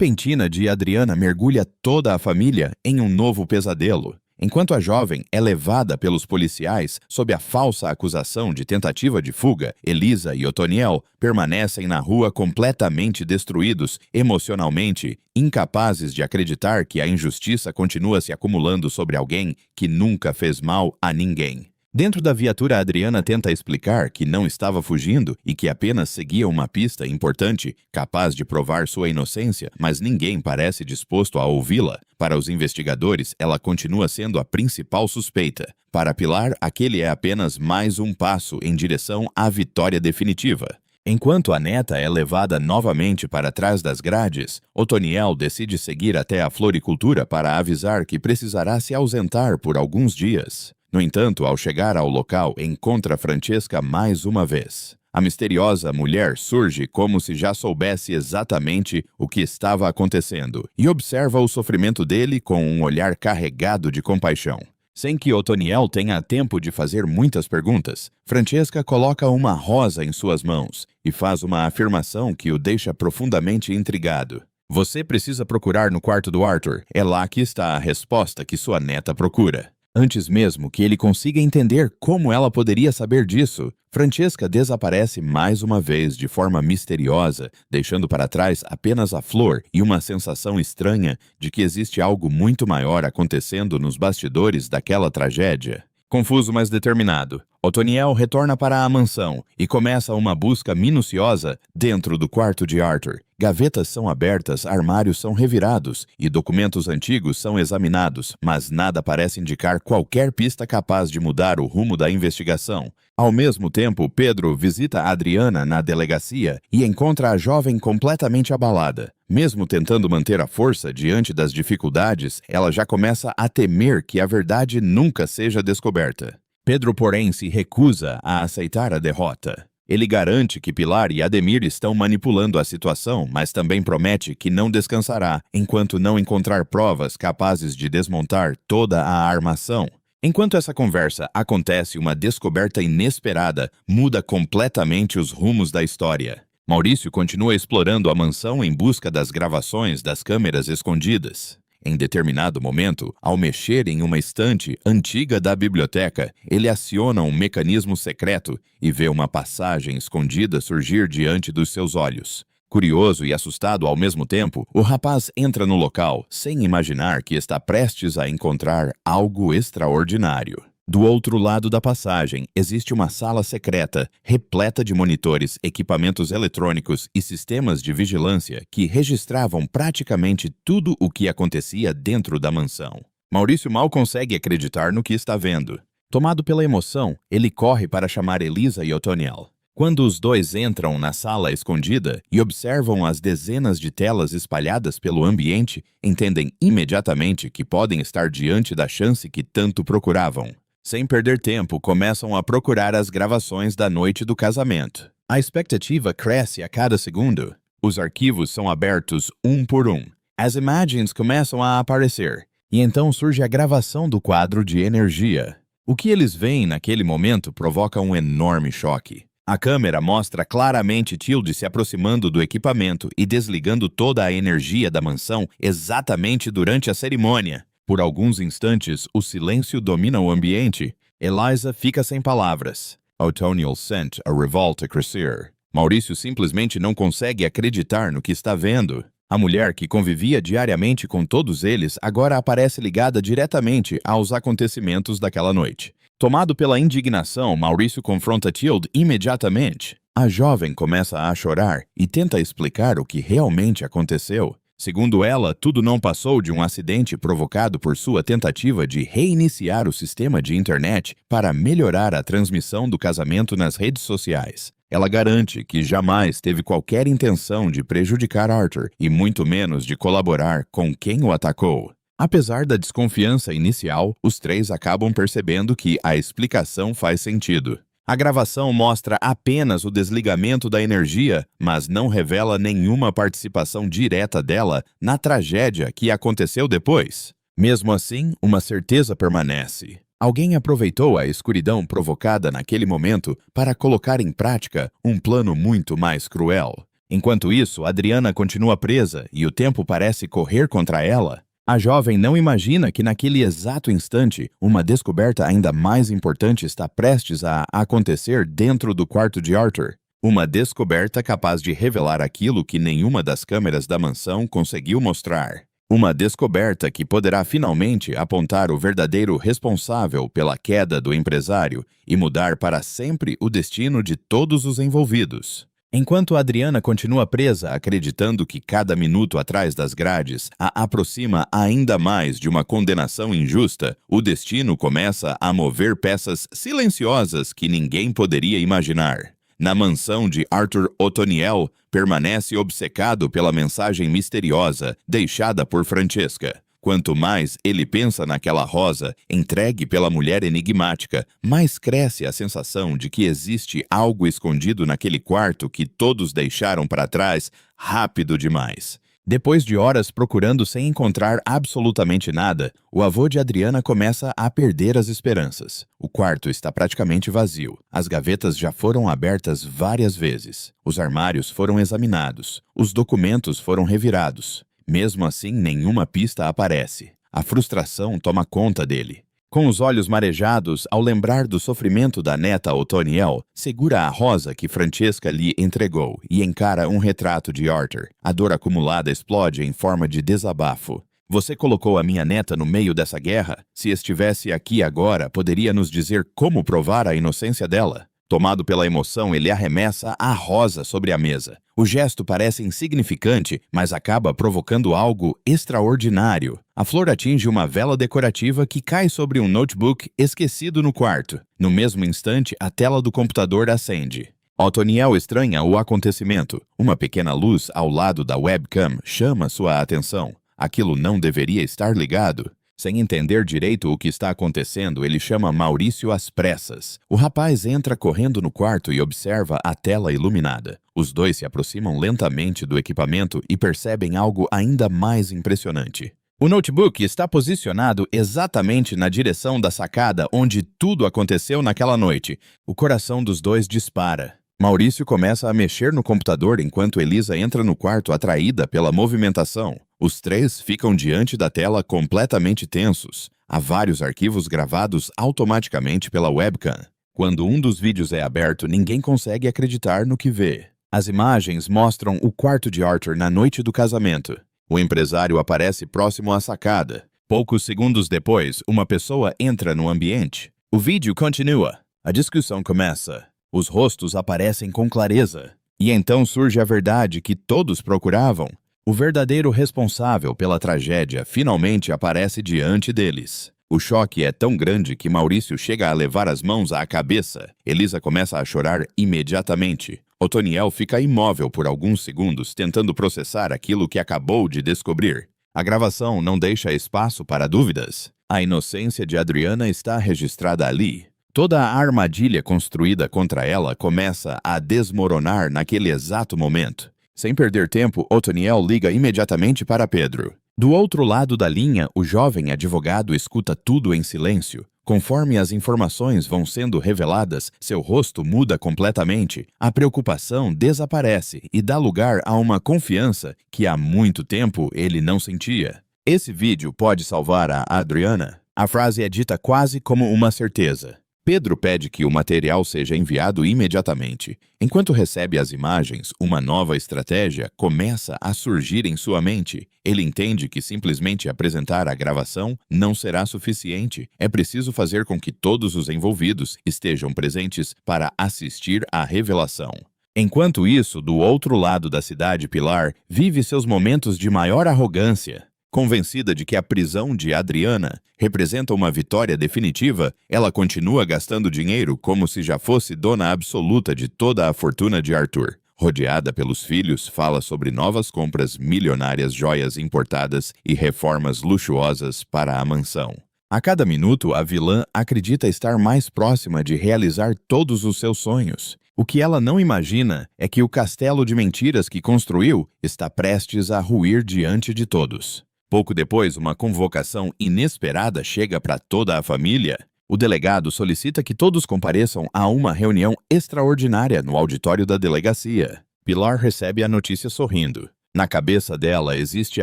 repentina de Adriana mergulha toda a família em um novo pesadelo. Enquanto a jovem é levada pelos policiais sob a falsa acusação de tentativa de fuga, Elisa e Otoniel permanecem na rua completamente destruídos emocionalmente, incapazes de acreditar que a injustiça continua se acumulando sobre alguém que nunca fez mal a ninguém. Dentro da viatura, Adriana tenta explicar que não estava fugindo e que apenas seguia uma pista importante, capaz de provar sua inocência, mas ninguém parece disposto a ouvi-la. Para os investigadores, ela continua sendo a principal suspeita. Para Pilar, aquele é apenas mais um passo em direção à vitória definitiva. Enquanto a neta é levada novamente para trás das grades, Otoniel decide seguir até a floricultura para avisar que precisará se ausentar por alguns dias. No entanto, ao chegar ao local, encontra Francesca mais uma vez. A misteriosa mulher surge como se já soubesse exatamente o que estava acontecendo e observa o sofrimento dele com um olhar carregado de compaixão. Sem que Otoniel tenha tempo de fazer muitas perguntas, Francesca coloca uma rosa em suas mãos e faz uma afirmação que o deixa profundamente intrigado. Você precisa procurar no quarto do Arthur. É lá que está a resposta que sua neta procura. Antes mesmo que ele consiga entender como ela poderia saber disso, Francesca desaparece mais uma vez de forma misteriosa, deixando para trás apenas a flor e uma sensação estranha de que existe algo muito maior acontecendo nos bastidores daquela tragédia. Confuso, mas determinado, Otoniel retorna para a mansão e começa uma busca minuciosa dentro do quarto de Arthur. Gavetas são abertas, armários são revirados e documentos antigos são examinados, mas nada parece indicar qualquer pista capaz de mudar o rumo da investigação. Ao mesmo tempo, Pedro visita Adriana na delegacia e encontra a jovem completamente abalada. Mesmo tentando manter a força diante das dificuldades, ela já começa a temer que a verdade nunca seja descoberta. Pedro, porém, se recusa a aceitar a derrota. Ele garante que Pilar e Ademir estão manipulando a situação, mas também promete que não descansará enquanto não encontrar provas capazes de desmontar toda a armação. Enquanto essa conversa acontece, uma descoberta inesperada muda completamente os rumos da história. Maurício continua explorando a mansão em busca das gravações das câmeras escondidas. Em determinado momento, ao mexer em uma estante antiga da biblioteca, ele aciona um mecanismo secreto e vê uma passagem escondida surgir diante dos seus olhos. Curioso e assustado ao mesmo tempo, o rapaz entra no local, sem imaginar que está prestes a encontrar algo extraordinário. Do outro lado da passagem, existe uma sala secreta, repleta de monitores, equipamentos eletrônicos e sistemas de vigilância que registravam praticamente tudo o que acontecia dentro da mansão. Maurício mal consegue acreditar no que está vendo. Tomado pela emoção, ele corre para chamar Elisa e Otoniel. Quando os dois entram na sala escondida e observam as dezenas de telas espalhadas pelo ambiente, entendem imediatamente que podem estar diante da chance que tanto procuravam. Sem perder tempo, começam a procurar as gravações da noite do casamento. A expectativa cresce a cada segundo. Os arquivos são abertos um por um. As imagens começam a aparecer, e então surge a gravação do quadro de energia. O que eles veem naquele momento provoca um enorme choque. A câmera mostra claramente Tilde se aproximando do equipamento e desligando toda a energia da mansão exatamente durante a cerimônia. Por alguns instantes, o silêncio domina o ambiente. Eliza fica sem palavras. Otoniel sente a revolta crescer. Maurício simplesmente não consegue acreditar no que está vendo. A mulher que convivia diariamente com todos eles agora aparece ligada diretamente aos acontecimentos daquela noite. Tomado pela indignação, Maurício confronta Tilde imediatamente. A jovem começa a chorar e tenta explicar o que realmente aconteceu. Segundo ela, tudo não passou de um acidente provocado por sua tentativa de reiniciar o sistema de internet para melhorar a transmissão do casamento nas redes sociais. Ela garante que jamais teve qualquer intenção de prejudicar Arthur e muito menos de colaborar com quem o atacou. Apesar da desconfiança inicial, os três acabam percebendo que a explicação faz sentido. A gravação mostra apenas o desligamento da energia, mas não revela nenhuma participação direta dela na tragédia que aconteceu depois. Mesmo assim, uma certeza permanece. Alguém aproveitou a escuridão provocada naquele momento para colocar em prática um plano muito mais cruel. Enquanto isso, Adriana continua presa e o tempo parece correr contra ela. A jovem não imagina que naquele exato instante, uma descoberta ainda mais importante está prestes a acontecer dentro do quarto de Arthur. Uma descoberta capaz de revelar aquilo que nenhuma das câmeras da mansão conseguiu mostrar. Uma descoberta que poderá finalmente apontar o verdadeiro responsável pela queda do empresário e mudar para sempre o destino de todos os envolvidos. Enquanto Adriana continua presa, acreditando que cada minuto atrás das grades a aproxima ainda mais de uma condenação injusta, o destino começa a mover peças silenciosas que ninguém poderia imaginar. Na mansão de Arthur Otoniel, permanece obcecado pela mensagem misteriosa deixada por Francesca. Quanto mais ele pensa naquela rosa entregue pela mulher enigmática, mais cresce a sensação de que existe algo escondido naquele quarto que todos deixaram para trás rápido demais. Depois de horas procurando sem encontrar absolutamente nada, o avô de Adriana começa a perder as esperanças. O quarto está praticamente vazio. As gavetas já foram abertas várias vezes. Os armários foram examinados. Os documentos foram revirados. Mesmo assim, nenhuma pista aparece. A frustração toma conta dele. Com os olhos marejados, ao lembrar do sofrimento da neta Otoniel, segura a rosa que Francesca lhe entregou e encara um retrato de Arthur. A dor acumulada explode em forma de desabafo. Você colocou a minha neta no meio dessa guerra? Se estivesse aqui agora, poderia nos dizer como provar a inocência dela? Tomado pela emoção, ele arremessa a rosa sobre a mesa. O gesto parece insignificante, mas acaba provocando algo extraordinário. A flor atinge uma vela decorativa que cai sobre um notebook esquecido no quarto. No mesmo instante, a tela do computador acende. Otoniel estranha o acontecimento. Uma pequena luz ao lado da webcam chama sua atenção. Aquilo não deveria estar ligado. Sem entender direito o que está acontecendo, ele chama Maurício às pressas. O rapaz entra correndo no quarto e observa a tela iluminada. Os dois se aproximam lentamente do equipamento e percebem algo ainda mais impressionante. O notebook está posicionado exatamente na direção da sacada onde tudo aconteceu naquela noite. O coração dos dois dispara. Maurício começa a mexer no computador enquanto Elisa entra no quarto atraída pela movimentação. Os três ficam diante da tela completamente tensos. Há vários arquivos gravados automaticamente pela webcam. Quando um dos vídeos é aberto, ninguém consegue acreditar no que vê. As imagens mostram o quarto de Arthur na noite do casamento. O empresário aparece próximo à sacada. Poucos segundos depois, uma pessoa entra no ambiente. O vídeo continua. A discussão começa. Os rostos aparecem com clareza. E então surge a verdade que todos procuravam. O verdadeiro responsável pela tragédia finalmente aparece diante deles. O choque é tão grande que Maurício chega a levar as mãos à cabeça. Elisa começa a chorar imediatamente. Otoniel fica imóvel por alguns segundos, tentando processar aquilo que acabou de descobrir. A gravação não deixa espaço para dúvidas. A inocência de Adriana está registrada ali. Toda a armadilha construída contra ela começa a desmoronar naquele exato momento. Sem perder tempo, Otoniel liga imediatamente para Pedro. Do outro lado da linha, o jovem advogado escuta tudo em silêncio. Conforme as informações vão sendo reveladas, seu rosto muda completamente, a preocupação desaparece e dá lugar a uma confiança que há muito tempo ele não sentia. Esse vídeo pode salvar a Adriana? A frase é dita quase como uma certeza. Pedro pede que o material seja enviado imediatamente. Enquanto recebe as imagens, uma nova estratégia começa a surgir em sua mente. Ele entende que simplesmente apresentar a gravação não será suficiente. É preciso fazer com que todos os envolvidos estejam presentes para assistir à revelação. Enquanto isso, do outro lado da cidade, Pilar vive seus momentos de maior arrogância. Convencida de que a prisão de Adriana representa uma vitória definitiva, ela continua gastando dinheiro como se já fosse dona absoluta de toda a fortuna de Arthur. Rodeada pelos filhos, fala sobre novas compras milionárias, joias importadas e reformas luxuosas para a mansão. A cada minuto, a vilã acredita estar mais próxima de realizar todos os seus sonhos. O que ela não imagina é que o castelo de mentiras que construiu está prestes a ruir diante de todos. Pouco depois, uma convocação inesperada chega para toda a família. O delegado solicita que todos compareçam a uma reunião extraordinária no auditório da delegacia. Pilar recebe a notícia sorrindo. Na cabeça dela existe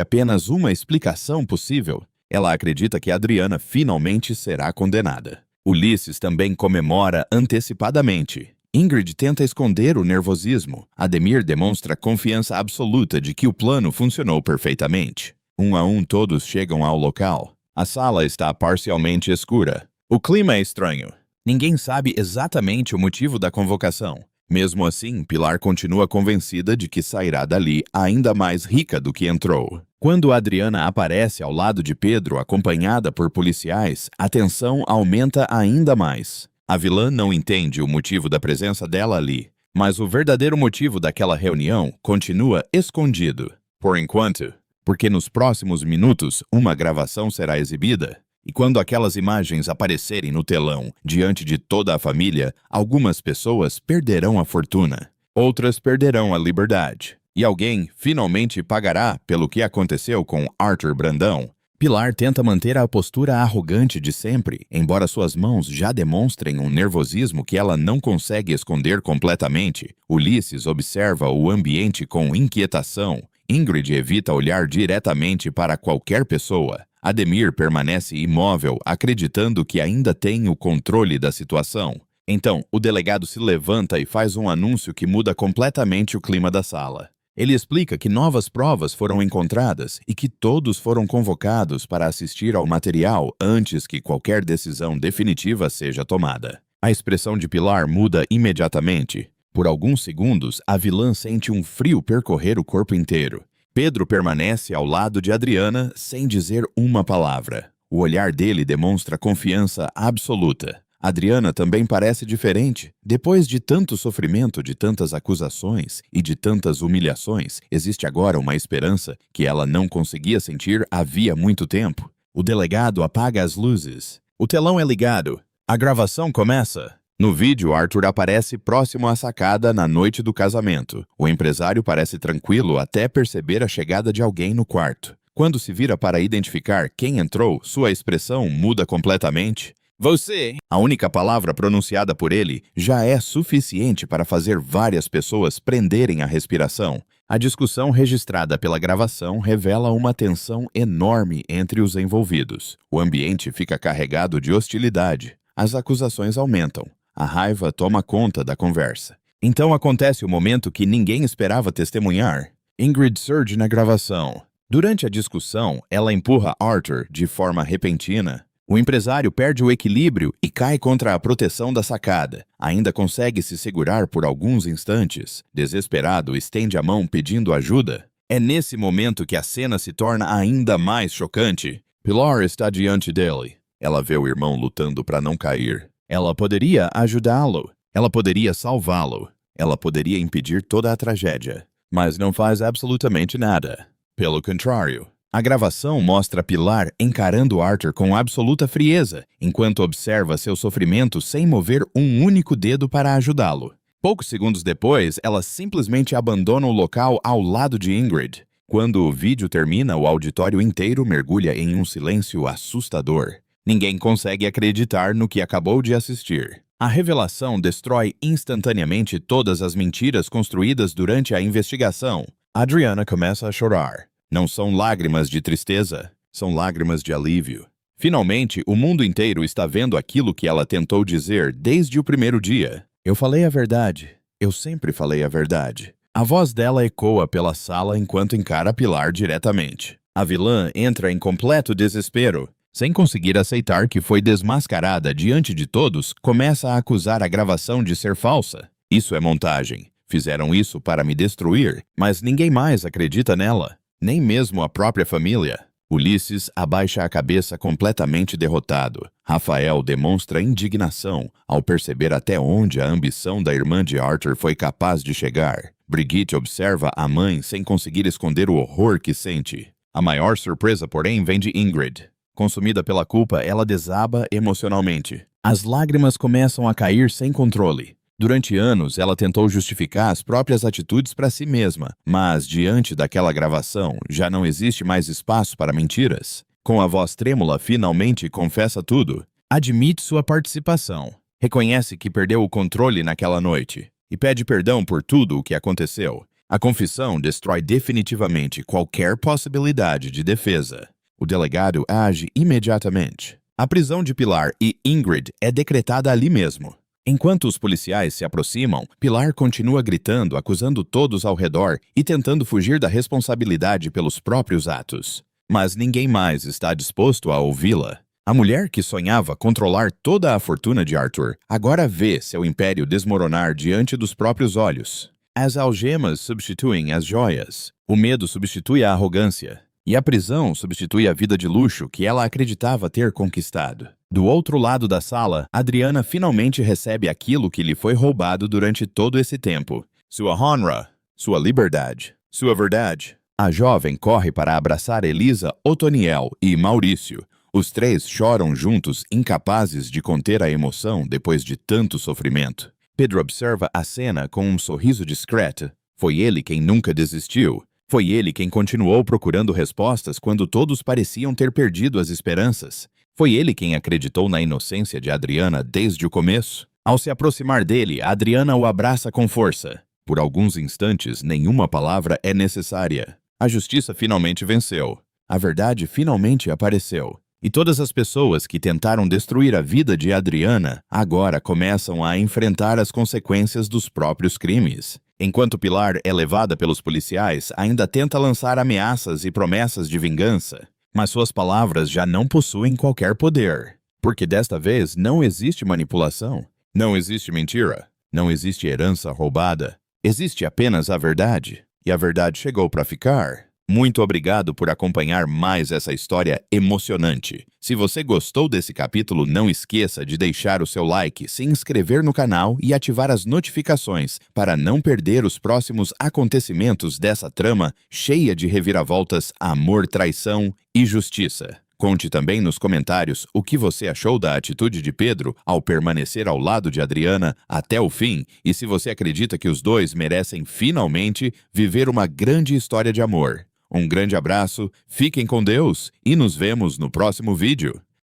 apenas uma explicação possível. Ela acredita que Adriana finalmente será condenada. Ulisses também comemora antecipadamente. Ingrid tenta esconder o nervosismo. Ademir demonstra confiança absoluta de que o plano funcionou perfeitamente. Um a um todos chegam ao local. A sala está parcialmente escura. O clima é estranho. Ninguém sabe exatamente o motivo da convocação. Mesmo assim, Pilar continua convencida de que sairá dali ainda mais rica do que entrou. Quando Adriana aparece ao lado de Pedro, acompanhada por policiais, a tensão aumenta ainda mais. A vilã não entende o motivo da presença dela ali, mas o verdadeiro motivo daquela reunião continua escondido. Por enquanto, porque nos próximos minutos uma gravação será exibida. E quando aquelas imagens aparecerem no telão, diante de toda a família, algumas pessoas perderão a fortuna, outras perderão a liberdade. E alguém finalmente pagará pelo que aconteceu com Arthur Brandão. Pilar tenta manter a postura arrogante de sempre, embora suas mãos já demonstrem um nervosismo que ela não consegue esconder completamente. Ulisses observa o ambiente com inquietação. Ingrid evita olhar diretamente para qualquer pessoa. Ademir permanece imóvel, acreditando que ainda tem o controle da situação. Então, o delegado se levanta e faz um anúncio que muda completamente o clima da sala. Ele explica que novas provas foram encontradas e que todos foram convocados para assistir ao material antes que qualquer decisão definitiva seja tomada. A expressão de Pilar muda imediatamente. Por alguns segundos, a vilã sente um frio percorrer o corpo inteiro. Pedro permanece ao lado de Adriana sem dizer uma palavra. O olhar dele demonstra confiança absoluta. Adriana também parece diferente. Depois de tanto sofrimento, de tantas acusações e de tantas humilhações, existe agora uma esperança que ela não conseguia sentir havia muito tempo. O delegado apaga as luzes. O telão é ligado. A gravação começa. No vídeo, Arthur aparece próximo à sacada na noite do casamento. O empresário parece tranquilo até perceber a chegada de alguém no quarto. Quando se vira para identificar quem entrou, sua expressão muda completamente. Você! A única palavra pronunciada por ele já é suficiente para fazer várias pessoas prenderem a respiração. A discussão registrada pela gravação revela uma tensão enorme entre os envolvidos. O ambiente fica carregado de hostilidade. As acusações aumentam. A raiva toma conta da conversa. Então acontece o momento que ninguém esperava testemunhar. Ingrid surge na gravação. Durante a discussão, ela empurra Arthur de forma repentina. O empresário perde o equilíbrio e cai contra a proteção da sacada. Ainda consegue se segurar por alguns instantes. Desesperado, estende a mão pedindo ajuda. É nesse momento que a cena se torna ainda mais chocante. Pilar está diante dele. Ela vê o irmão lutando para não cair. Ela poderia ajudá-lo. Ela poderia salvá-lo. Ela poderia impedir toda a tragédia. Mas não faz absolutamente nada. Pelo contrário. A gravação mostra Pilar encarando Arthur com absoluta frieza, enquanto observa seu sofrimento sem mover um único dedo para ajudá-lo. Poucos segundos depois, ela simplesmente abandona o local ao lado de Ingrid. Quando o vídeo termina, o auditório inteiro mergulha em um silêncio assustador. Ninguém consegue acreditar no que acabou de assistir. A revelação destrói instantaneamente todas as mentiras construídas durante a investigação. Adriana começa a chorar. Não são lágrimas de tristeza, são lágrimas de alívio. Finalmente, o mundo inteiro está vendo aquilo que ela tentou dizer desde o primeiro dia. Eu falei a verdade. Eu sempre falei a verdade. A voz dela ecoa pela sala enquanto encara Pilar diretamente. A vilã entra em completo desespero. Sem conseguir aceitar que foi desmascarada diante de todos, começa a acusar a gravação de ser falsa. Isso é montagem. Fizeram isso para me destruir, mas ninguém mais acredita nela. Nem mesmo a própria família. Ulisses abaixa a cabeça completamente derrotado. Rafael demonstra indignação ao perceber até onde a ambição da irmã de Arthur foi capaz de chegar. Brigitte observa a mãe sem conseguir esconder o horror que sente. A maior surpresa, porém, vem de Ingrid. Consumida pela culpa, ela desaba emocionalmente. As lágrimas começam a cair sem controle. Durante anos, ela tentou justificar as próprias atitudes para si mesma, mas diante daquela gravação, já não existe mais espaço para mentiras. Com a voz trêmula, finalmente confessa tudo. Admite sua participação. Reconhece que perdeu o controle naquela noite. e pede perdão por tudo o que aconteceu. A confissão destrói definitivamente qualquer possibilidade de defesa. O delegado age imediatamente. A prisão de Pilar e Ingrid é decretada ali mesmo. Enquanto os policiais se aproximam, Pilar continua gritando, acusando todos ao redor e tentando fugir da responsabilidade pelos próprios atos. Mas ninguém mais está disposto a ouvi-la. A mulher que sonhava controlar toda a fortuna de Arthur agora vê seu império desmoronar diante dos próprios olhos. As algemas substituem as joias, o medo substitui a arrogância, e a prisão substitui a vida de luxo que ela acreditava ter conquistado. Do outro lado da sala, Adriana finalmente recebe aquilo que lhe foi roubado durante todo esse tempo: sua honra, sua liberdade, sua verdade. A jovem corre para abraçar Elisa, Otoniel e Maurício. Os três choram juntos, incapazes de conter a emoção depois de tanto sofrimento. Pedro observa a cena com um sorriso discreto. Foi ele quem nunca desistiu. Foi ele quem continuou procurando respostas quando todos pareciam ter perdido as esperanças. Foi ele quem acreditou na inocência de Adriana desde o começo. Ao se aproximar dele, Adriana o abraça com força. Por alguns instantes, nenhuma palavra é necessária. A justiça finalmente venceu. A verdade finalmente apareceu. E todas as pessoas que tentaram destruir a vida de Adriana agora começam a enfrentar as consequências dos próprios crimes. Enquanto Pilar é levada pelos policiais, ainda tenta lançar ameaças e promessas de vingança. Mas suas palavras já não possuem qualquer poder. Porque desta vez não existe manipulação, não existe mentira, não existe herança roubada. Existe apenas a verdade. E a verdade chegou para ficar. Muito obrigado por acompanhar mais essa história emocionante. Se você gostou desse capítulo, não esqueça de deixar o seu like, se inscrever no canal e ativar as notificações para não perder os próximos acontecimentos dessa trama cheia de reviravoltas, amor, traição e justiça. Conte também nos comentários o que você achou da atitude de Pedro ao permanecer ao lado de Adriana até o fim e se você acredita que os dois merecem finalmente viver uma grande história de amor. Um grande abraço, fiquem com Deus e nos vemos no próximo vídeo.